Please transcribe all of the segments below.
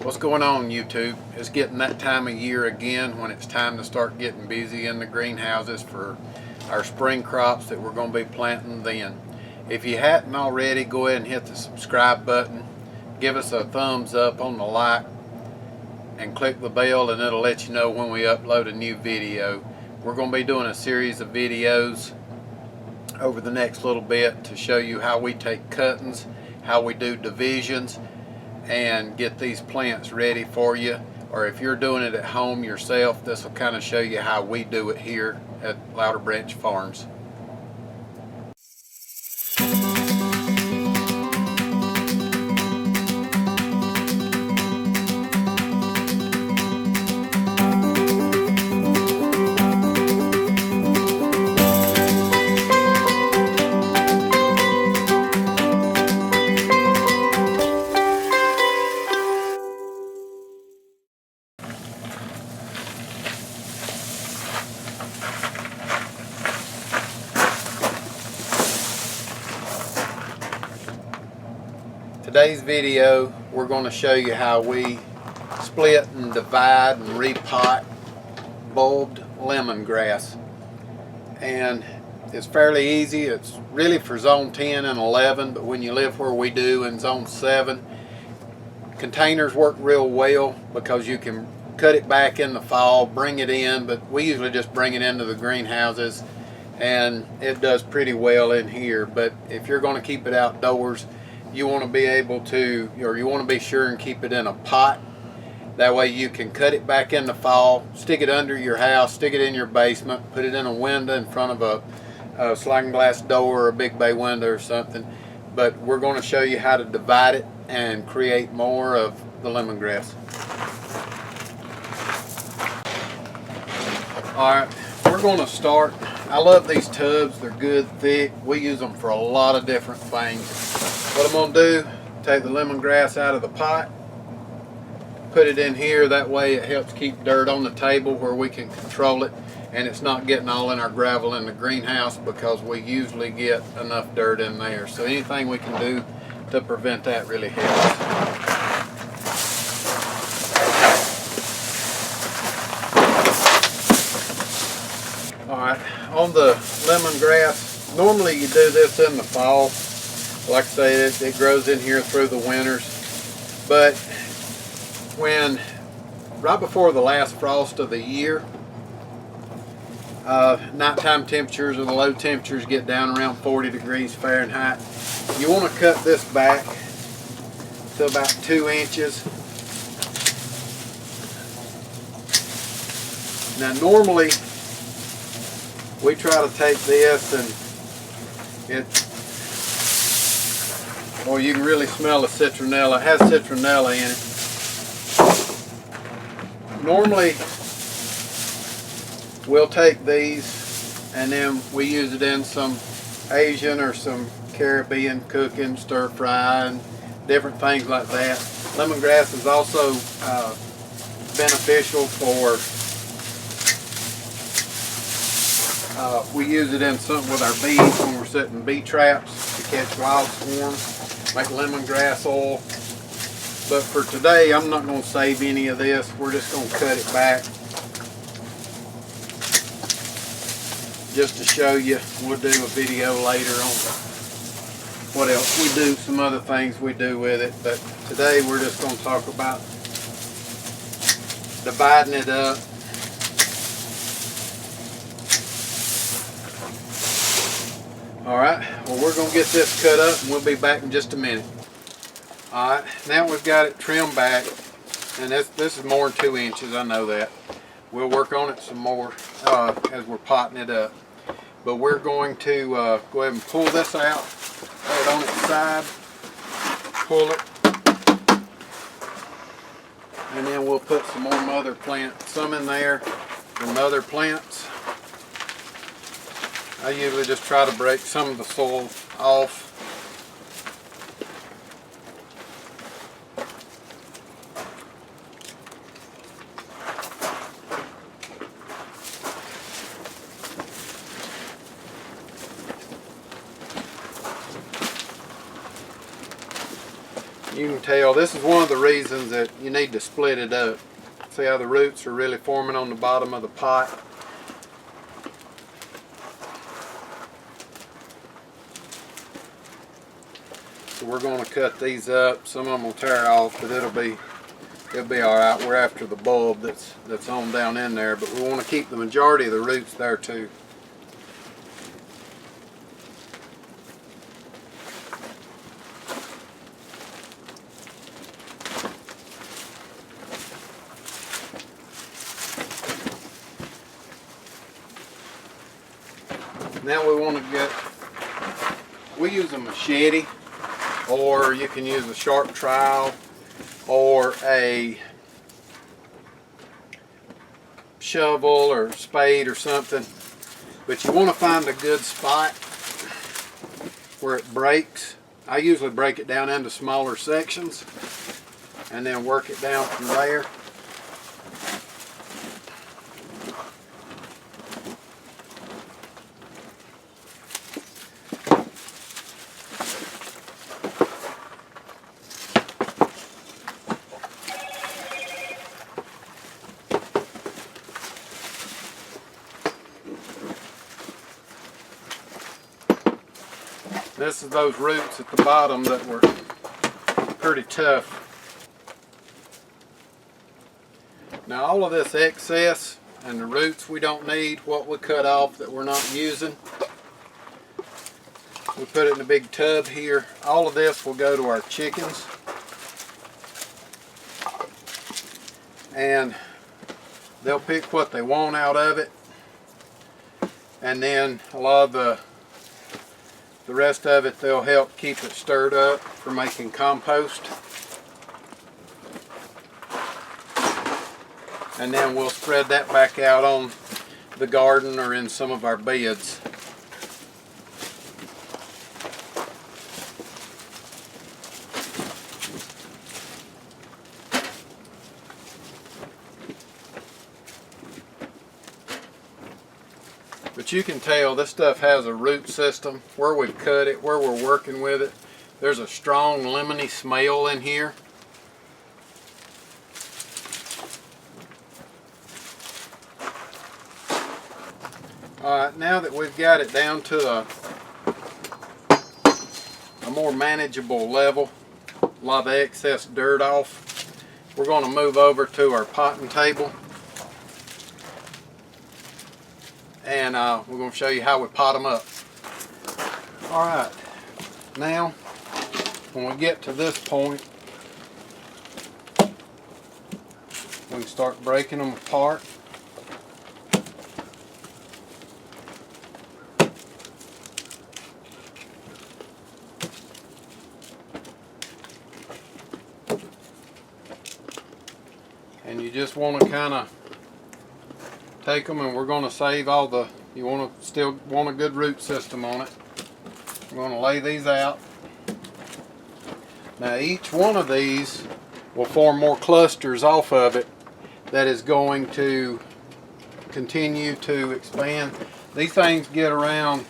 What's going on, YouTube? It's getting that time of year again when it's time to start getting busy in the greenhouses for our spring crops that we're going to be planting then. If you hadn't already, go ahead and hit the subscribe button, give us a thumbs up on the like, and click the bell and it'll let you know when we upload a new video. We're going to be doing a series of videos over the next little bit to show you how we take cuttings, how we do divisions, and get these plants ready for you. Or if you're doing it at home yourself, this will kind of show you how we do it here at Louderbranch Farms. Today's video, we're going to show you how we split and divide and repot bulbed lemongrass. And it's fairly easy. It's really for zone 10 and 11, but when you live where we do in zone 7, containers work real well because you can cut it back in the fall, bring it in, but we usually just bring it into the greenhouses and it does pretty well in here. But if you're going to keep it outdoors, you want to be able to, or you want to be sure and keep it in a pot. That way you can cut it back in the fall, stick it under your house, stick it in your basement, put it in a window in front of a sliding glass door or a big bay window or something. But we're going to show you how to divide it and create more of the lemongrass. Alright, we're going to start. I love these tubs. They're good, thick. We use them for a lot of different things. What I'm going to do, take the lemongrass out of the pot, put it in here. That way it helps keep dirt on the table where we can control it, and it's not getting all in our gravel in the greenhouse because we usually get enough dirt in there. So anything we can do to prevent that really helps. Alright, on the lemongrass, normally you do this in the fall. Like I say, it grows in here through the winters, but right before the last frost of the year, nighttime temperatures or the low temperatures get down around 40 degrees Fahrenheit, you want to cut this back to about 2 inches. Now normally we try to take this and well, you can really smell the citronella. It has citronella in it. Normally, we'll take these and then we use it in some Asian or some Caribbean cooking, stir fry, and different things like that. Lemongrass is also beneficial for, we use it in something with our bees when we're setting bee traps to catch wild swarms. Make lemongrass oil. But for today, I'm not going to save any of this. We're just going to cut it back just to show you. We'll do a video later on what else we do, some other things we do with it. But today we're just going to talk about dividing it up. Alright, well, we're going to get this cut up and we'll be back in just a minute. Alright, now we've got it trimmed back, and this is more than 2 inches, I know that. We'll work on it some more as we're potting it up. But we're going to go ahead and pull this out, lay it on its side, pull it, and then we'll put some more mother plant, some in there, and mother plants. I usually just try to break some of the soil off. You can tell this is one of the reasons that you need to split it up. See how the roots are really forming on the bottom of the pot? So we're going to cut these up. Some of them will tear off, but it'll be all right. We're after the bulb that's on down in there, but we want to keep the majority of the roots there too. Now we want to we use a machete, or you can use a sharp trowel or a shovel or spade or something, but you want to find a good spot where it breaks. I usually break it down into smaller sections and then work it down from there. This is those roots at the bottom that were pretty tough. Now all of this excess and the roots we don't need, what we cut off that we're not using, we put it in a big tub here. All of this will go to our chickens. And they'll pick what they want out of it. And then a lot of the rest of it, they'll help keep it stirred up for making compost. And then we'll spread that back out on the garden or in some of our beds. But you can tell this stuff has a root system. Where we've cut it, where we're working with it, there's a strong lemony smell in here. Alright, now that we've got it down to a more manageable level, a lot of excess dirt off, we're going to move over to our potting table. And we're going to show you how we pot them up. Alright, now when we get to this point, we can start breaking them apart. And you just want to kind of take them, and we're going to save all the, still want a good root system on it. We're going to lay these out. Now each one of these will form more clusters off of it that is going to continue to expand. These things get around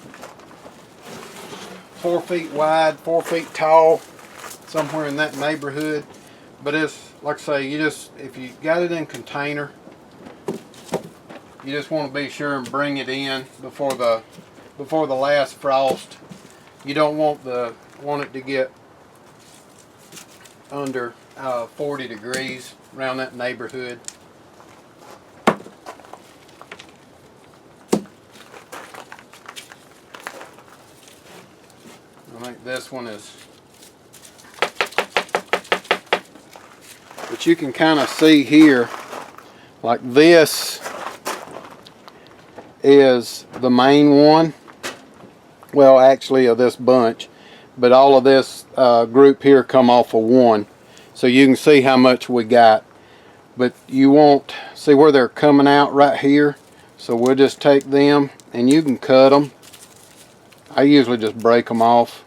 4 feet wide, 4 feet tall, somewhere in that neighborhood. But it's, like I say, if you got it in container, you just want to be sure and bring it in before the last frost. You don't want it to get under 40 degrees around that neighborhood. I think this one is, but you can kind of see here, like this is the main one, well actually of this bunch, but all of this group here come off of one, so you can see how much we got. But you won't see where they're coming out right here, so we'll just take them and you can cut them. I usually just break them off,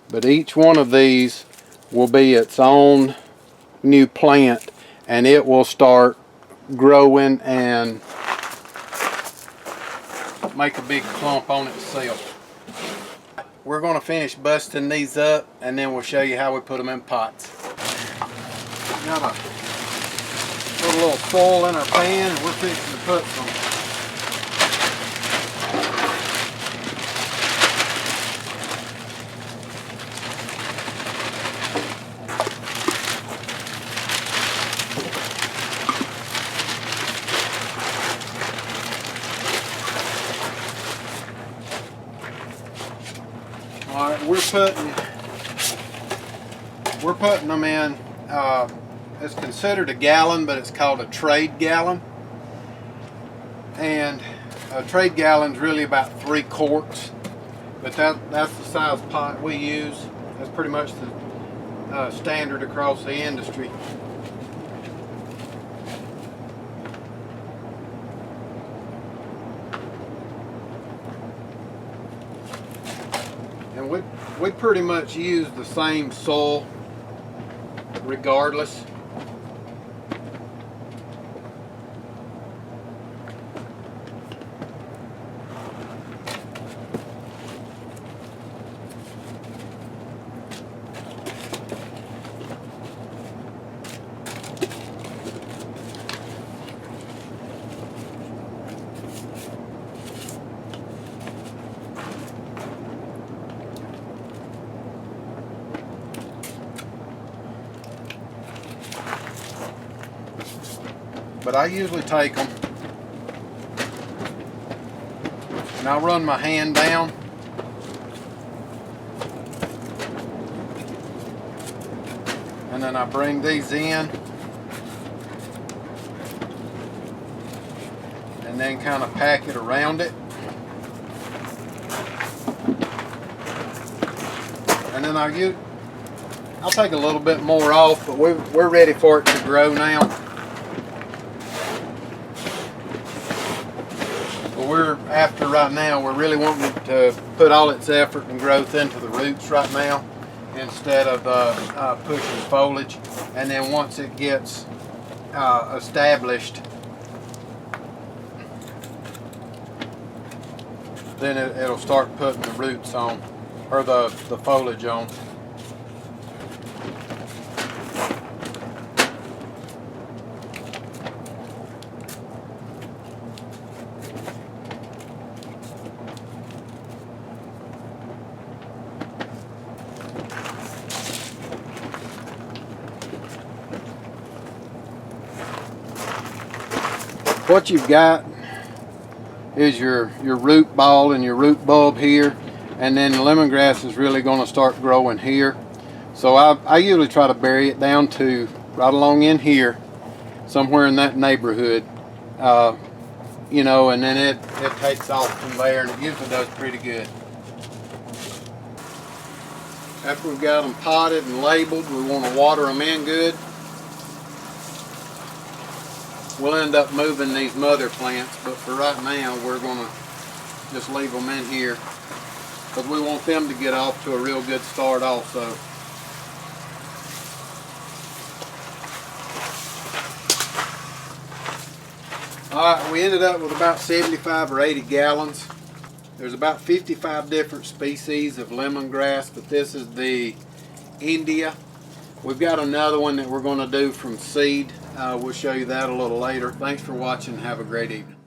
but each one of these will be its own new plant, and it will start growing and make a big clump on itself. we're going to finish busting these up, and then we'll show you how we put them in pots. Got to put a little soil in our pan, and we're fixing to put some Alright, we're putting them in, it's considered a gallon, but it's called a trade gallon. And a trade gallon's really about 3 quarts, but that's the size pot we use. That's pretty much the standard across the industry. And we pretty much use the same soil regardless. But I usually take them and I'll run my hand down and then I bring these in and then kind of pack it around it, and then I'll take a little bit more off, but we're ready for it to grow now. Right now we're really wanting to put all its effort and growth into the roots right now instead of pushing foliage, and then once it gets established, then it'll start putting the roots on, or the foliage on. What you've got is your root ball and your root bulb here, and then the lemongrass is really going to start growing here. So I usually try to bury it down to right along in here, somewhere in that neighborhood, you know, and then it takes off from there, and it usually does pretty good. After we've got them potted and labeled, we want to water them in good. We'll end up moving these mother plants, but for right now we're going to just leave them in here because we want them to get off to a real good start also. Alright, we ended up with about 75 or 80 gallons. There's about 55 different species of lemongrass, but this is the India. We've got another one that we're going to do from seed. We'll show you that a little later. Thanks for watching. Have a great evening.